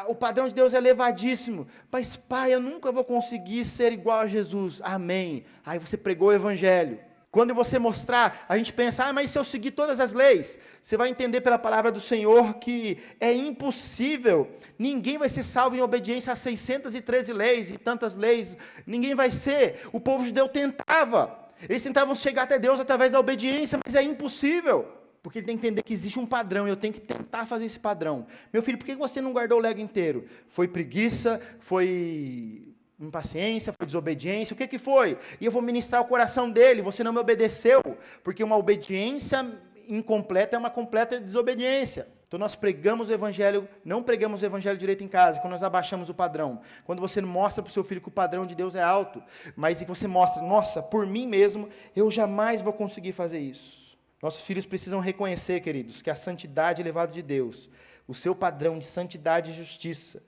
o padrão de Deus é elevadíssimo, mas pai, eu nunca vou conseguir ser igual a Jesus, amém, aí você pregou o evangelho. Quando você mostrar, a gente pensa, mas se eu seguir todas as leis, você vai entender pela palavra do Senhor que é impossível, ninguém vai ser salvo em obediência a 613 leis e tantas leis, ninguém vai ser. O povo judeu tentava, eles tentavam chegar até Deus através da obediência, mas é impossível. Porque ele tem que entender que existe um padrão, e eu tenho que tentar fazer esse padrão. Meu filho, por que você não guardou o Lego inteiro? Foi preguiça? Foi impaciência? Foi desobediência? O que foi? E eu vou ministrar o coração dele, você não me obedeceu, porque uma obediência incompleta é uma completa desobediência. Então nós pregamos o evangelho, não pregamos o evangelho direito em casa, quando nós abaixamos o padrão. Quando você mostra para o seu filho que o padrão de Deus é alto, mas você mostra, nossa, por mim mesmo, eu jamais vou conseguir fazer isso. Nossos filhos precisam reconhecer, queridos, que a santidade elevada de Deus, o seu padrão de santidade e justiça,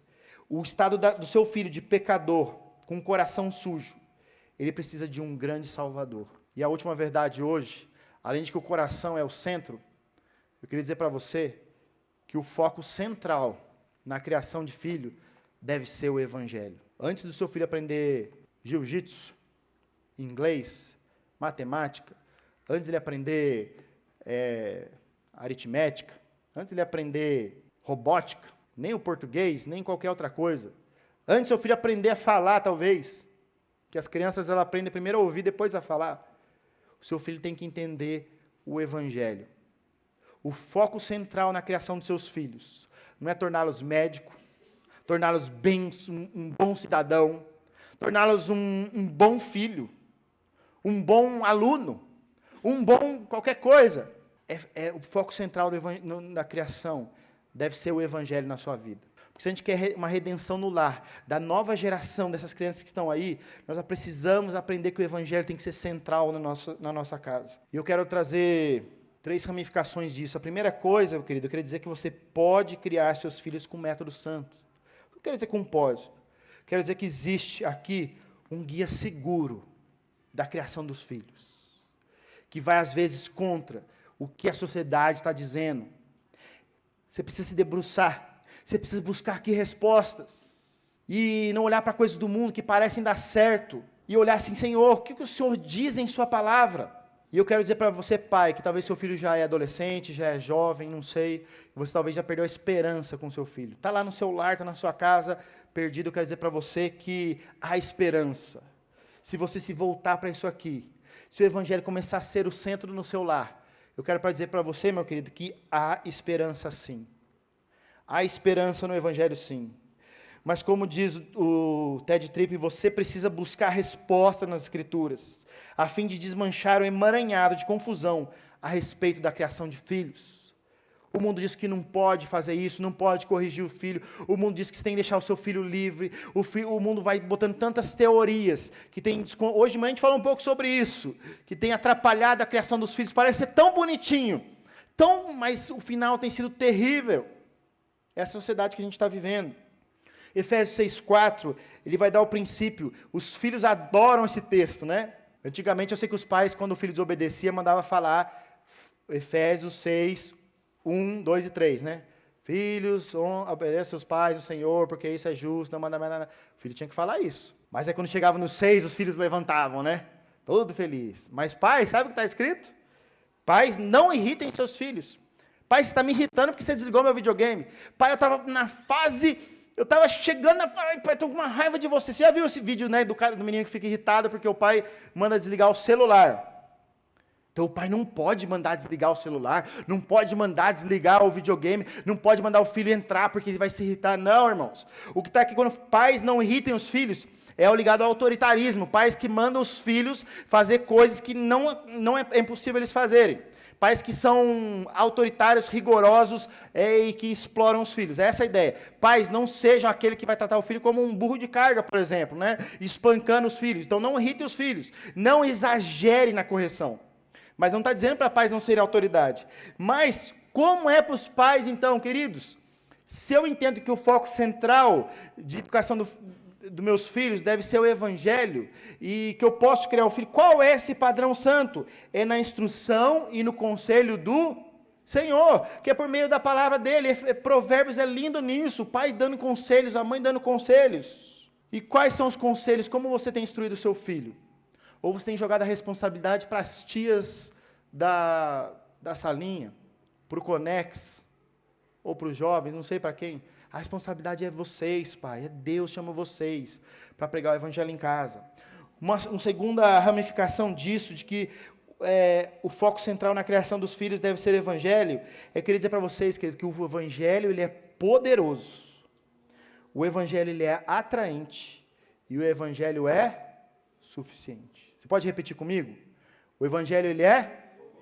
o estado do seu filho de pecador, com o coração sujo, ele precisa de um grande Salvador. E a última verdade hoje, além de que o coração é o centro, eu queria dizer para você que o foco central na criação de filho deve ser o Evangelho. Antes do seu filho aprender jiu-jitsu, inglês, matemática, antes de ele aprender aritmética, antes de ele aprender robótica, nem o português, nem qualquer outra coisa, antes do seu filho aprender a falar, talvez, que as crianças elas aprendem primeiro a ouvir, depois a falar, o seu filho tem que entender o Evangelho. O foco central na criação dos seus filhos não é torná-los médicos, torná-los um bom cidadão, torná-los um bom filho, um bom aluno, um bom qualquer coisa. O foco central da criação deve ser o Evangelho na sua vida. Porque se a gente quer uma redenção no lar, da nova geração dessas crianças que estão aí, nós precisamos aprender que o Evangelho tem que ser central na nossa casa. E eu quero trazer 3 ramificações disso. A primeira coisa, meu querido, eu queria dizer que você pode criar seus filhos com métodos santos. Não quero dizer com pode. Quero dizer que existe aqui um guia seguro da criação dos filhos, que vai às vezes contra o que a sociedade está dizendo. Você precisa se debruçar, você precisa buscar aqui respostas, e não olhar para coisas do mundo que parecem dar certo, e olhar assim, Senhor, o que o Senhor diz em sua palavra? E eu quero dizer para você, pai, que talvez seu filho já é adolescente, já é jovem, não sei, você talvez já perdeu a esperança com seu filho. Está lá no seu lar, está na sua casa, perdido. Eu quero dizer para você que há esperança. Se você se voltar para isso aqui, se o Evangelho começar a ser o centro no seu lar, eu quero dizer para você, meu querido, que há esperança sim. Há esperança no Evangelho sim. Mas como diz o Ted Tripp, você precisa buscar resposta nas Escrituras, a fim de desmanchar o emaranhado de confusão a respeito da criação de filhos. O mundo diz que não pode fazer isso, não pode corrigir o filho, o mundo diz que você tem que deixar o seu filho livre, o mundo vai botando tantas teorias, que tem, hoje de manhã a gente falou um pouco sobre isso, que tem atrapalhado a criação dos filhos, parece ser tão bonitinho, mas o final tem sido terrível. É a sociedade que a gente está vivendo. Efésios 6,4, ele vai dar o princípio. Os filhos adoram esse texto, né? Antigamente eu sei que os pais, quando o filho desobedecia, mandavam falar Efésios 6, 1, 2 e 3, né? Filhos, obedeçam seus pais, o Senhor, porque isso é justo, não manda mais nada. O filho tinha que falar isso. Mas aí quando chegava no 6, os filhos levantavam, né? Todo feliz. Mas pais, sabe o que está escrito? Pais, não irritem seus filhos. Pai, você está me irritando porque você desligou meu videogame. Pai, eu estava na fase... Eu estava chegando na... Pai, estou com uma raiva de você. Você já viu esse vídeo, né, do menino que fica irritado porque o pai manda desligar o celular? Então o pai não pode mandar desligar o celular, não pode mandar desligar o videogame, não pode mandar o filho entrar porque ele vai se irritar. Não, irmãos. O que está aqui, quando pais não irritem os filhos, é o ligado ao autoritarismo. Pais que mandam os filhos fazer coisas que não é impossível eles fazerem. Pais que são autoritários, rigorosos e que exploram os filhos. É essa a ideia. Pais, não sejam aquele que vai tratar o filho como um burro de carga, por exemplo, né? Espancando os filhos. Então não irrite os filhos. Não exagere na correção. Mas não está dizendo para pais não serem autoridade. Mas como é para os pais, então, queridos? Se eu entendo que o foco central de educação dos meus filhos deve ser o Evangelho, e que eu posso criar o filho, qual é esse padrão santo? É na instrução e no conselho do Senhor, que é por meio da palavra dele. Provérbios é lindo nisso, o pai dando conselhos, a mãe dando conselhos. E quais são os conselhos? Como você tem instruído o seu filho? Ou você tem jogado a responsabilidade para as tias da salinha, para o Conex, ou para os jovens, não sei para quem. A responsabilidade é vocês, pai, é Deus chama vocês para pregar o Evangelho em casa. Uma segunda ramificação disso, de que o foco central na criação dos filhos deve ser o Evangelho, eu queria dizer para vocês, querido, que o Evangelho ele é poderoso, o Evangelho ele é atraente e o Evangelho é suficiente. Você pode repetir comigo? O Evangelho ele é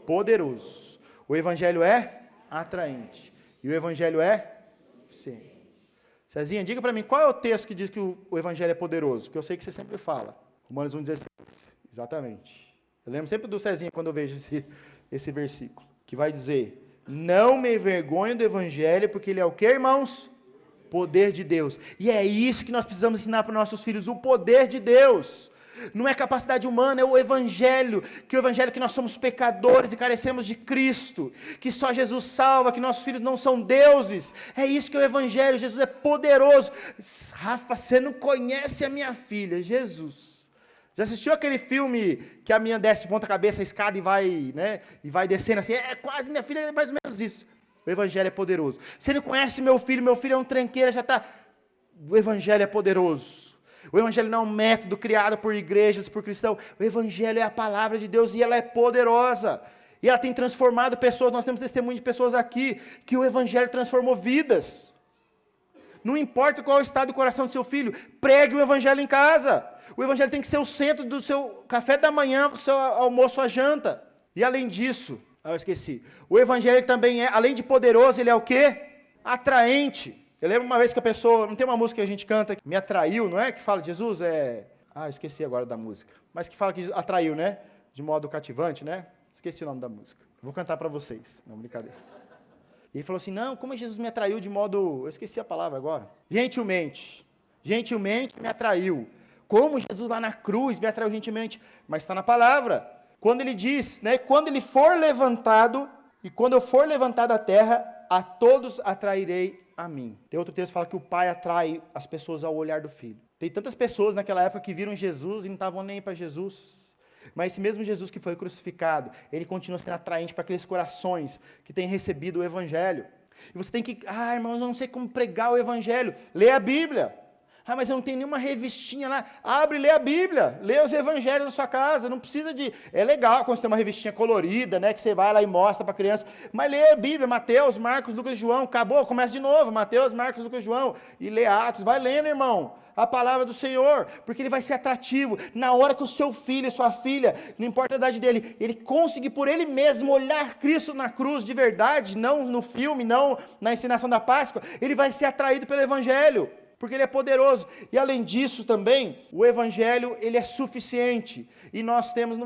poderoso, o Evangelho é atraente e o Evangelho é suficiente. Cezinha, diga para mim, qual é o texto que diz que o Evangelho é poderoso? Porque eu sei que você sempre fala. Romanos 1,16. Exatamente. Eu lembro sempre do Cezinha quando eu vejo esse versículo, que vai dizer, não me envergonho do Evangelho, porque ele é o que, irmãos? Poder de Deus. E é isso que nós precisamos ensinar para os nossos filhos, o poder de Deus. Não é capacidade humana, é o Evangelho, que nós somos pecadores e carecemos de Cristo, que só Jesus salva, que nossos filhos não são deuses, é isso que é o Evangelho, Jesus é poderoso. Rafa, você não conhece a minha filha, Jesus. Já assistiu aquele filme que a menina desce de ponta cabeça a escada e vai, né, e vai descendo assim, quase minha filha, é mais ou menos isso. O Evangelho é poderoso. Você não conhece meu filho é um tranqueira, o Evangelho é poderoso. O Evangelho não é um método criado por igrejas, por cristãos. O Evangelho é a palavra de Deus e ela é poderosa. E ela tem transformado pessoas. Nós temos testemunho de pessoas aqui que o Evangelho transformou vidas. Não importa qual é o estado do coração do seu filho, pregue o Evangelho em casa. O Evangelho tem que ser o centro do seu café da manhã, do seu almoço, sua janta. E além disso, eu esqueci. O Evangelho também além de poderoso, ele é o quê? Atraente. Eu lembro uma vez que a pessoa, não tem uma música que a gente canta, que me atraiu, não é? Que fala de Jesus, esqueci agora da música. Mas que fala que atraiu, né? De modo cativante, né? Esqueci o nome da música. Vou cantar para vocês. Não, brincadeira. E ele falou assim, não, como Jesus me atraiu de modo... Eu esqueci a palavra agora. Gentilmente me atraiu. Como Jesus lá na cruz me atraiu gentilmente. Mas está na palavra. Quando ele diz, né? Quando ele for levantado, e quando eu for levantado à terra, a todos atrairei a mim. Tem outro texto que fala que o pai atrai as pessoas ao olhar do filho. Tem tantas pessoas naquela época que viram Jesus e não estavam nem para Jesus. Mas esse mesmo Jesus que foi crucificado, ele continua sendo atraente para aqueles corações que têm recebido o Evangelho. E você tem que, irmãos, eu não sei como pregar o Evangelho. Lê a Bíblia. Mas eu não tenho nenhuma revistinha lá. Abre e lê a Bíblia. Lê os Evangelhos na sua casa. Não precisa de... É legal quando você tem uma revistinha colorida, né? Que você vai lá e mostra para a criança. Mas lê a Bíblia. Mateus, Marcos, Lucas, João. Acabou, começa de novo. Mateus, Marcos, Lucas, João. E lê Atos. Vai lendo, irmão. A palavra do Senhor. Porque ele vai ser atrativo. Na hora que o seu filho, sua filha, não importa a idade dele, ele conseguir por ele mesmo olhar Cristo na cruz de verdade, não no filme, não na ensinação da Páscoa, ele vai ser atraído pelo Evangelho. Porque ele é poderoso. E além disso também, o Evangelho, ele é suficiente. E nós temos,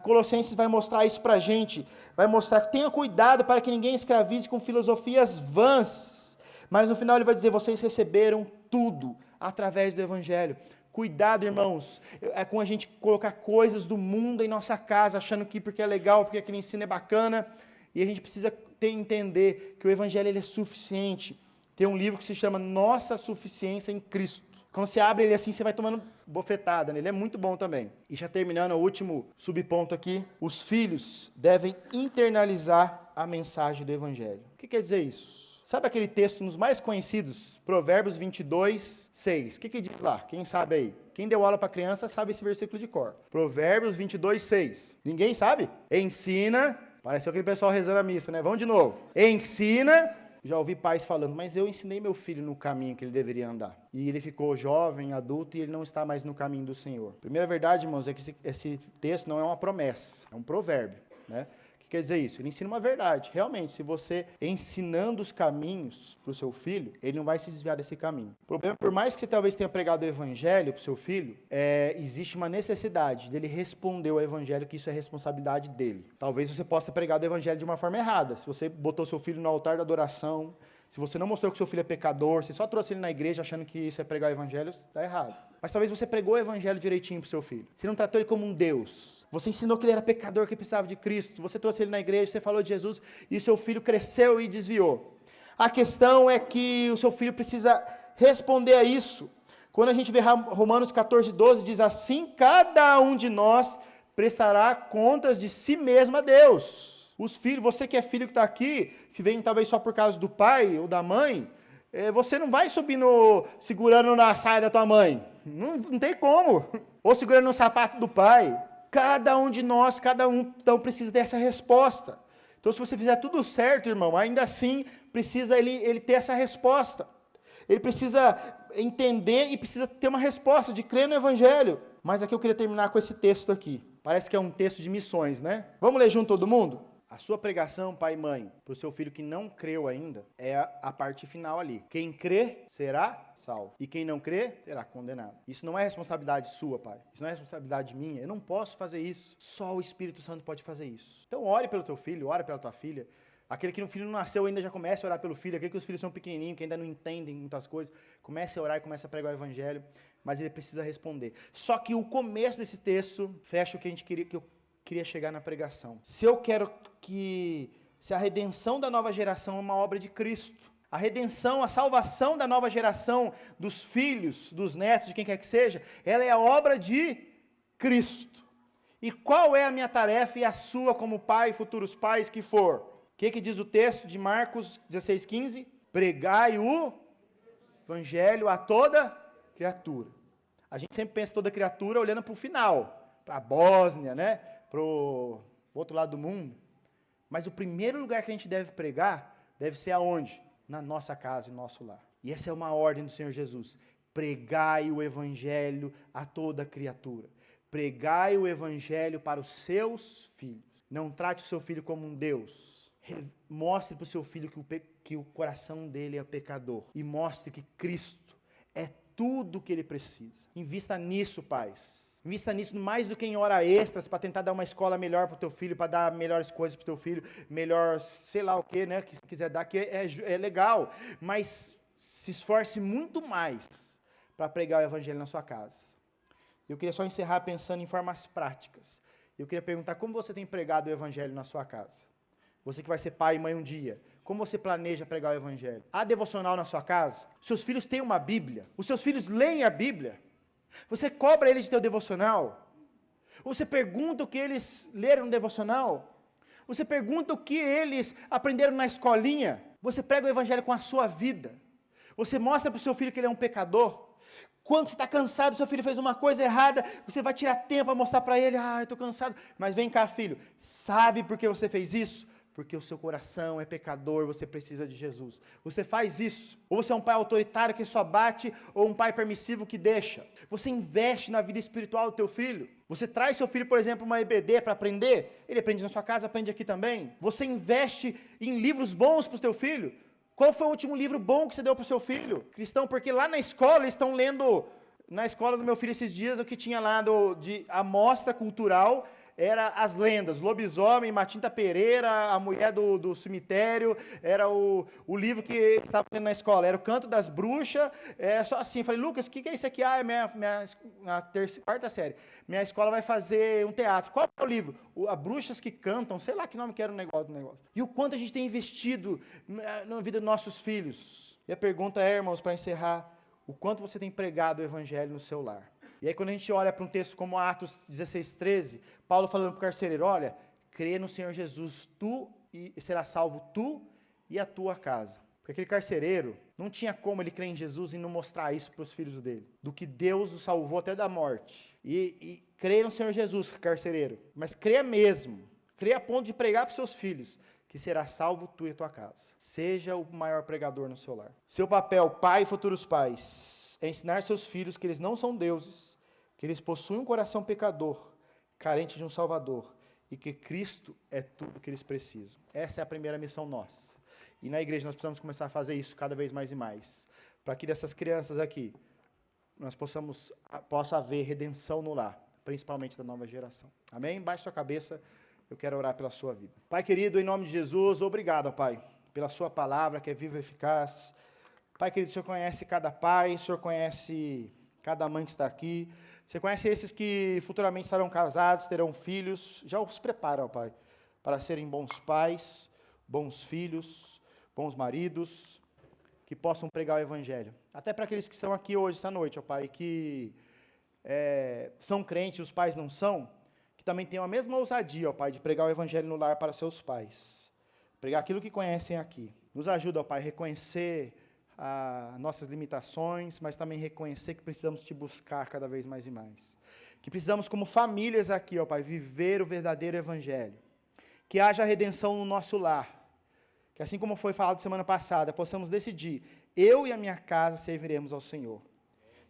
Colossenses vai mostrar isso para a gente. Vai mostrar que tenha cuidado para que ninguém escravize com filosofias vãs. Mas no final ele vai dizer, vocês receberam tudo através do Evangelho. Cuidado, irmãos, é com a gente colocar coisas do mundo em nossa casa, achando que porque é legal, porque aquele ensino é bacana. E a gente precisa entender que o Evangelho ele é suficiente. Tem um livro que se chama Nossa Suficiência em Cristo. Quando você abre ele assim, você vai tomando bofetada, né? Ele é muito bom também. E já terminando, o último subponto aqui. Os filhos devem internalizar a mensagem do Evangelho. O que quer dizer isso? Sabe aquele texto nos mais conhecidos? Provérbios 22, 6. O que diz lá? Quem sabe aí? Quem deu aula para criança sabe esse versículo de cor. Provérbios 22, 6. Ninguém sabe? Ensina... Pareceu aquele pessoal rezando a missa, né? Vamos de novo. Ensina... Já ouvi pais falando, mas eu ensinei meu filho no caminho que ele deveria andar. E ele ficou jovem, adulto, e ele não está mais no caminho do Senhor. Primeira verdade, irmãos, é que esse texto não é uma promessa, é um provérbio, né? O que quer dizer isso? Ele ensina uma verdade. Realmente, se você ensinando os caminhos para o seu filho, ele não vai se desviar desse caminho. O problema, por mais que você talvez tenha pregado o Evangelho para o seu filho, existe uma necessidade dele responder ao Evangelho, que isso é responsabilidade dele. Talvez você possa pregar o Evangelho de uma forma errada. Se você botou seu filho no altar da adoração, se você não mostrou que seu filho é pecador, você só trouxe ele na igreja achando que isso é pregar o Evangelho, está errado. Mas talvez você pregou o Evangelho direitinho para o seu filho. Você não tratou ele como um Deus. Você ensinou que ele era pecador, que precisava de Cristo. Você trouxe ele na igreja, você falou de Jesus, e seu filho cresceu e desviou. A questão é que o seu filho precisa responder a isso. Quando a gente vê Romanos 14, 12, diz assim, cada um de nós prestará contas de si mesmo a Deus. Os filhos, você que é filho que está aqui, que vem talvez só por causa do pai ou da mãe, você não vai subir segurando na saia da tua mãe. Não tem como. Ou segurando no sapato do pai. Cada um de nós, cada um, então, precisa dessa resposta. Então, se você fizer tudo certo, irmão, ainda assim, precisa ele ter essa resposta. Ele precisa entender e precisa ter uma resposta de crer no Evangelho. Mas aqui eu queria terminar com esse texto aqui. Parece que é um texto de missões, né? Vamos ler junto todo mundo? A sua pregação, pai e mãe, para o seu filho que não creu ainda, é a parte final ali. Quem crê será salvo. E quem não crê será condenado. Isso não é responsabilidade sua, pai. Isso não é responsabilidade minha. Eu não posso fazer isso. Só o Espírito Santo pode fazer isso. Então ore pelo teu filho, ore pela tua filha. Aquele que no filho não nasceu ainda já comece a orar pelo filho. Aquele que os filhos são pequenininhos, que ainda não entendem muitas coisas, comece a orar e comece a pregar o Evangelho. Mas ele precisa responder. Só que o começo desse texto fecha o que eu queria chegar na pregação. Se a redenção da nova geração é uma obra de Cristo, a redenção, a salvação da nova geração, dos filhos, dos netos, de quem quer que seja, ela é a obra de Cristo. E qual é a minha tarefa e a sua como pai, futuros pais que for? O que diz o texto de Marcos 16:15? Pregai o Evangelho a toda criatura. A gente sempre pensa toda criatura olhando para o final, para a Bósnia, né? Para o outro lado do mundo. Mas o primeiro lugar que a gente deve pregar, deve ser aonde? Na nossa casa e no nosso lar. E essa é uma ordem do Senhor Jesus. Pregai o Evangelho a toda criatura. Pregai o Evangelho para os seus filhos. Não trate o seu filho como um Deus. Mostre para o seu filho que o coração dele é pecador. E mostre que Cristo é tudo o que ele precisa. Invista nisso, pais. Invista nisso mais do que em hora extras, para tentar dar uma escola melhor para o teu filho, para dar melhores coisas para o teu filho, melhor, sei lá o que, né, que quiser dar, que é legal. Mas se esforce muito mais para pregar o Evangelho na sua casa. Eu queria só encerrar pensando em formas práticas. Eu queria perguntar como você tem pregado o Evangelho na sua casa. Você que vai ser pai e mãe um dia, como você planeja pregar o Evangelho? Há devocional na sua casa? Seus filhos têm uma Bíblia? Os seus filhos leem a Bíblia? Você cobra eles de teu devocional? Você pergunta o que eles leram no devocional? Você pergunta o que eles aprenderam na escolinha? Você prega o Evangelho com a sua vida? Você mostra para o seu filho que ele é um pecador? Quando você está cansado, seu filho fez uma coisa errada, você vai tirar tempo para mostrar para ele, eu estou cansado. Mas vem cá, filho, sabe por que você fez isso? Porque o seu coração é pecador, você precisa de Jesus. Você faz isso. Ou você é um pai autoritário que só bate, ou um pai permissivo que deixa. Você investe na vida espiritual do teu filho. Você traz seu filho, por exemplo, uma EBD para aprender. Ele aprende na sua casa, aprende aqui também. Você investe em livros bons para o teu filho. Qual foi o último livro bom que você deu para o seu filho? Cristão, porque lá na escola eles estão lendo, na escola do meu filho esses dias, o que tinha lá de amostra cultural, era as lendas, lobisomem, Matinta Pereira, a mulher do cemitério, era o livro que estava lendo na escola, era o Canto das Bruxas, só assim, falei, Lucas, o que é isso aqui? É quarta série, minha escola vai fazer um teatro, qual é o livro? A Bruxas que Cantam, sei lá que nome que era o negócio. E o quanto a gente tem investido na vida dos nossos filhos. E a pergunta é, irmãos, para encerrar, o quanto você tem pregado o Evangelho no seu lar? E aí quando a gente olha para um texto como Atos 16:13, Paulo falando para o carcereiro, olha, crê no Senhor Jesus, e será salvo tu e a tua casa. Porque aquele carcereiro, não tinha como ele crer em Jesus e não mostrar isso para os filhos dele. Do que Deus o salvou até da morte. E crê no Senhor Jesus, carcereiro. Mas crê mesmo. Crê a ponto de pregar para os seus filhos, que será salvo tu e a tua casa. Seja o maior pregador no seu lar. Seu papel, pai e futuros pais, é ensinar seus filhos que eles não são deuses, que eles possuem um coração pecador, carente de um Salvador, e que Cristo é tudo que eles precisam. Essa é a primeira missão nossa. E na igreja nós precisamos começar a fazer isso cada vez mais e mais, para que dessas crianças aqui, nós possa haver redenção no lar, principalmente da nova geração. Amém? Baixe sua cabeça, eu quero orar pela sua vida. Pai querido, em nome de Jesus, obrigado, Pai, pela sua palavra que é viva e eficaz. Pai querido, o Senhor conhece cada pai, o Senhor conhece cada mãe que está aqui, você conhece esses que futuramente estarão casados, terão filhos, já os prepara, ó Pai, para serem bons pais, bons filhos, bons maridos, que possam pregar o Evangelho. Até para aqueles que são aqui hoje, essa noite, ó Pai, que são crentes, os pais não são, que também tenham a mesma ousadia, ó Pai, de pregar o Evangelho no lar para seus pais. Pregar aquilo que conhecem aqui. Nos ajuda, ó Pai, a reconhecer nossas limitações, mas também reconhecer que precisamos te buscar cada vez mais e mais. que precisamos como famílias aqui, ó Pai, viver o verdadeiro evangelho. Que haja redenção no nosso lar. Que assim como foi falado semana passada, possamos decidir, eu e a minha casa serviremos ao Senhor.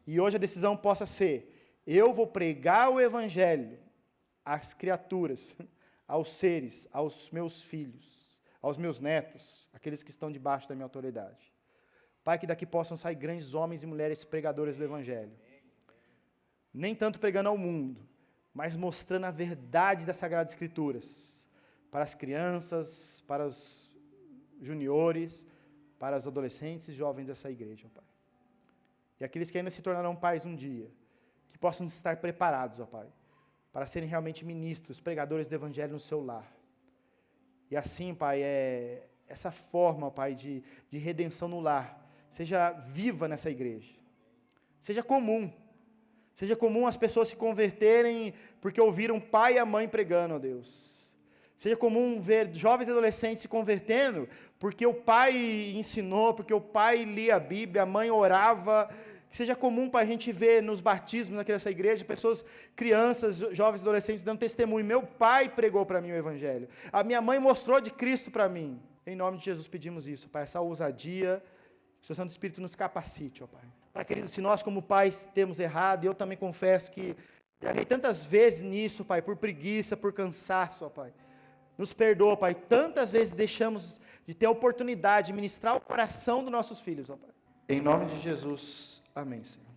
E hoje a decisão possa ser, eu vou pregar o evangelho às criaturas, aos seres, aos meus filhos, aos meus netos, aqueles que estão debaixo da minha autoridade. Pai, que daqui possam sair grandes homens e mulheres pregadores do evangelho. Nem tanto pregando ao mundo, mas mostrando a verdade das Sagradas Escrituras para as crianças, para os juniores, para os adolescentes e jovens dessa igreja, ó Pai. E aqueles que ainda se tornarão pais um dia, que possam estar preparados, ó Pai, para serem realmente ministros, pregadores do Evangelho no seu lar. E assim, Pai, essa forma, ó Pai, de redenção no lar, seja viva nessa igreja. Seja comum. Seja comum as pessoas se converterem porque ouviram o pai e a mãe pregando, ó Deus. Seja comum ver jovens e adolescentes se convertendo porque o pai ensinou, porque o pai lia a Bíblia, a mãe orava. Que seja comum para a gente ver nos batismos aqui nessa igreja, pessoas, crianças, jovens e adolescentes dando testemunho. Meu pai pregou para mim o Evangelho. A minha mãe mostrou de Cristo para mim. Em nome de Jesus pedimos isso, Pai, essa ousadia. Que o Seu Santo Espírito nos capacite, ó Pai. Pai querido, se nós como pais temos errado, e eu também confesso que errei tantas vezes nisso, Pai, por preguiça, por cansaço, ó Pai. Nos perdoa, Pai, tantas vezes deixamos de ter a oportunidade de ministrar o coração dos nossos filhos, ó Pai. Em nome de Jesus, amém, Senhor.